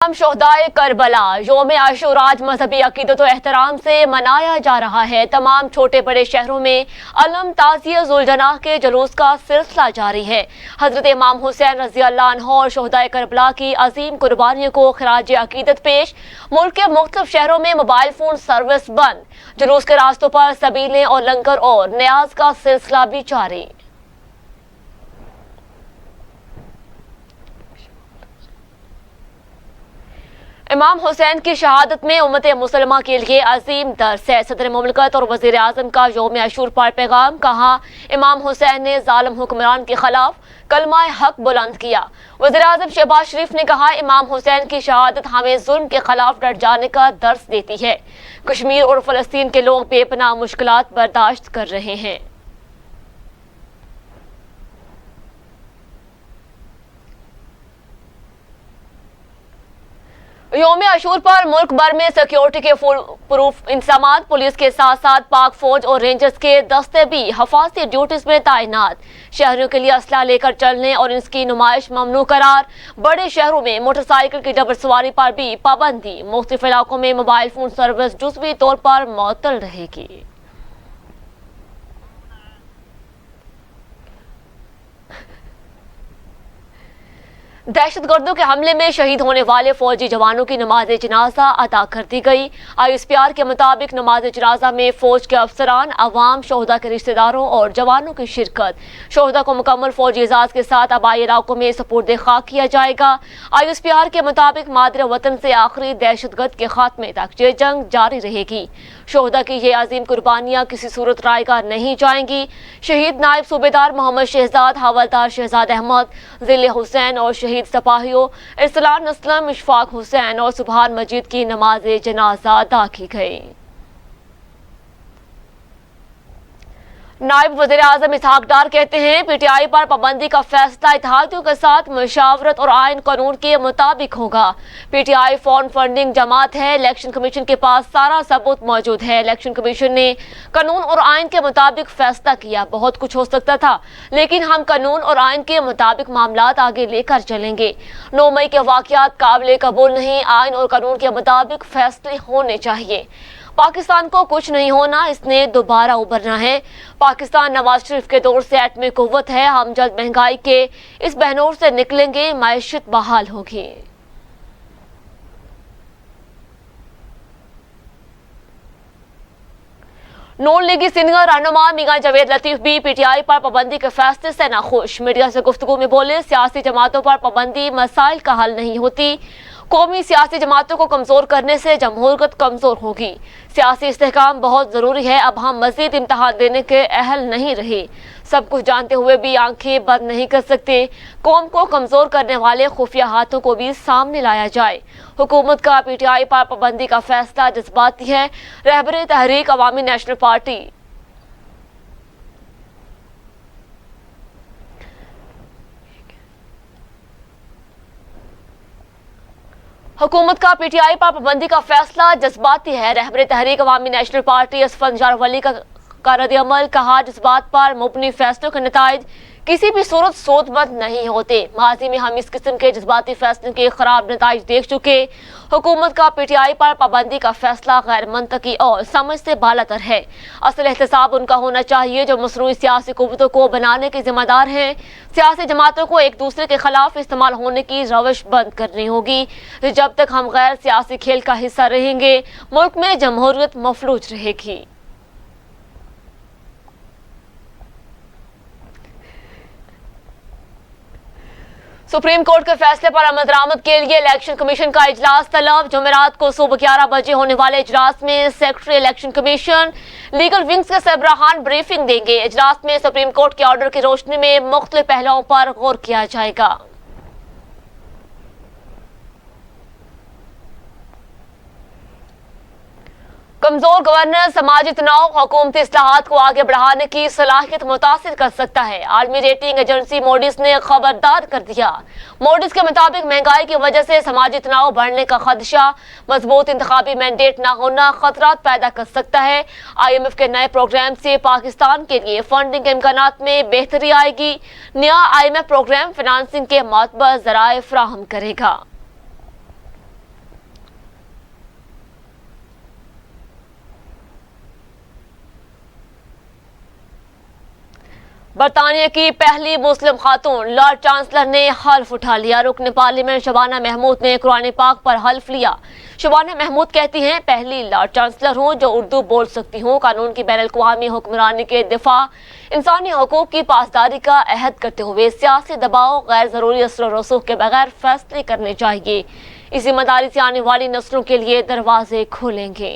शोहदाए Karbala योम आशूरा आज मजहबी अकीदत और एहतराम से मनाया जा रहा है। तमाम छोटे बड़े शहरों में अलम ताज़िया जुलजनाह के जुलूस का सिलसिला जारी है। हजरत इमाम हुसैन रज़ी अल्लाह अन्हु और शोहदाए करबला की अजीम कुर्बानियों को खराज अकीदत पेश। मुल्क के मुख्तलिफ शहरों में मोबाइल फोन सर्विस बंद, जुलूस के रास्तों पर सबीलें और लंगर और न्याज का सिलसिला भी जारी। इमाम हुसैन की शहादत में उम्मत मुसलमा के लिए अजीम दर्स है। सदर मुमलकत और वज़ीर आज़म का यौम आशूर पर पैगाम। कहा, इमाम हुसैन ने जालिम हुक्मरान के खिलाफ कलमा हक बुलंद किया। वज़ीर आज़म शहबाज शरीफ ने कहा, इमाम हुसैन की शहादत हमें जुल्म के खिलाफ डट जाने का दर्स देती है। कश्मीर और फ़लस्तीन के लोग बेपनाह मुश्किलात बर्दाश्त कर रहे हैं। यौम आशूर पर मुल्क भर में सिक्योरिटी के फुल प्रूफ इंतजाम। पुलिस के साथ साथ पाक फौज और रेंजर्स के दस्ते भी हिफाजती ड्यूटीज में तैनात। शहरों के लिए असला लेकर चलने और इसकी नुमाइश ममनू करार। बड़े शहरों में मोटरसाइकिल की डबल सवारी पर भी पाबंदी। मुख्तलिफ इलाकों में मोबाइल फोन सर्विस जुज़वी तौर पर मुअत्तल रहेगी। दहशतगर्दों के हमले में शहीद होने वाले फौजी जवानों की नमाज जनाजा अदा कर दी गई। ISPR के मुताबिक नमाज जनाजा में फौज के अफसरान, अवाम, शोहदा के रिश्तेदारों और जवानों की शिरकत। शोहदा को मुकम्मल फौजी एजाज के साथ आबाई इलाकों में सुपुर्द खाक किया जाएगा। ISPR के मुताबिक मादर वतन से आखिरी दहशतगर्द के खात्मे तक ये जंग जारी रहेगी। शोहदा की ये अजीम कुर्बानियाँ किसी सूरत रायगा नहीं जाएंगी। शहीद नायब सूबेदार मोहम्मद शहजाद, हवलदार शहजाद अहमद, जिले हुसैन और शहीद सिपाहियों इरसलान असलम, इशफाक हुसैन और सुबहान मजीद की नमाज जनाजा अदा की गई। नायब वज़ीर आज़म इसहाक डार कहते हैं, PTI पर पाबंदी का फैसला इत्तेहादियों के साथ मुशावरत और आइन कानून के मुताबिक होगा। PTI फॉर्म फंडिंग जमात है। इलेक्शन कमीशन के पास सारा सबूत मौजूद है। इलेक्शन कमीशन ने कानून और आइन के मुताबिक फैसला किया। बहुत कुछ हो सकता था, लेकिन हम कानून और आइन के मुताबिक मामलात आगे लेकर चलेंगे। 9 मई के वाक़यात काबिल कबूल नहीं। आइन और कानून के मुताबिक फैसले होने चाहिए। पाकिस्तान को कुछ नहीं होना, इसने दोबारा उभरना है। पाकिस्तान नवाज शरीफ के दौर से एटमी कुव्वत है। हम जल्द महंगाई के इस बहनोर से निकलेंगे, मईशत बहाल होगी। नून लीगी सीनियर रहनुमा मियां जावेद लतीफ भी PTI पर पाबंदी के फैसले से नाखुश। मीडिया से गुफ्तगू में बोले, सियासी जमातों पर पाबंदी मसाइल का हल नहीं होती। कौमी सियासी जमातों को कमजोर करने से जमहूरियत कमजोर होगी। सियासी इस्तेहकाम बहुत जरूरी है। अब हम मजीद इम्तहान देने के अहल नहीं रहे। सब कुछ जानते हुए भी आंखें बंद नहीं कर सकते। कौम को कमजोर करने वाले खुफिया हाथों को भी सामने लाया जाए। हुकूमत का PTI पर पाबंदी का फैसला जज्बाती है। रहबरे तहरीक अवामी नेशनल पार्टी हुकूमत का PTI पर पाबंदी का फैसला जज्बाती है। रहबरे तहरीक अवामी नेशनल पार्टी असफर निजार वली का रद्द-ए-अमल। कहा, जज्बात पर मुबनी फैसलों के नताइज किसी भी सूरत सोचमंद नहीं होते। माजी में हम इस किस्म के जज्बाती फैसलों के खराब नताइज देख चुके। हुकूमत का PTI पर पाबंदी का फैसला गैर मंतकी और समझ से बालातर है। असल एहतसाब उनका होना चाहिए जो मसनूई सियासी कुव्वतों को बनाने के जिम्मेदार हैं। सियासी जमातों को एक दूसरे के खिलाफ इस्तेमाल होने की रवश बंद करनी होगी। जब तक हम गैर सियासी खेल का हिस्सा रहेंगे, मुल्क में जमहूरियत मफलूज रहेगी। सुप्रीम कोर्ट के फैसले पर अमल दरामद के लिए इलेक्शन कमीशन का इजलास तलब। जुमेरात को सुबह 11 बजे होने वाले इजलास में secretary election commission legal wings के सरबराहान ब्रीफिंग देंगे। इजलास में सुप्रीम कोर्ट के ऑर्डर की रोशनी में मुख्तलिफ पहलुओं पर गौर किया जाएगा। कमजोर गवर्नेंस, समाजी तनाव हुकूमती इस्लाहात को आगे बढ़ाने की सलाहियत मुतासिर कर सकता है। आलमी रेटिंग एजेंसी मोडिस ने खबरदार कर दिया। मोडिस के मुताबिक महंगाई की वजह से समाजी तनाव बढ़ने का खदशा, मजबूत इंतखाबी मैंडेट न होना खतरात पैदा कर सकता है। IMF के नए प्रोग्राम से पाकिस्तान के लिए फंडिंग के इम्कानात में बेहतरी आएगी। नया IMF प्रोग्राम फाइनेंसिंग के मातबर जराए फराहम करेगा। برطانیہ کی پہلی مسلم خاتون لارڈ چانسلر نے حلف اٹھا لیا۔ رکن پارلیمنٹ شبانہ محمود نے قرآن پاک پر حلف لیا۔ شبانہ محمود کہتی ہیں، پہلی لارڈ چانسلر ہوں جو اردو بول سکتی ہوں، قانون کی بین الاقوامی حکمرانی کے دفاع، انسانی حقوق کی پاسداری کا عہد کرتے ہوئے سیاسی دباؤ، غیر ضروری اثر و رسوخ کے بغیر فیصلے کرنے چاہیے۔ اسی مداری سے آنے والی نسلوں کے لیے دروازے کھولیں گے۔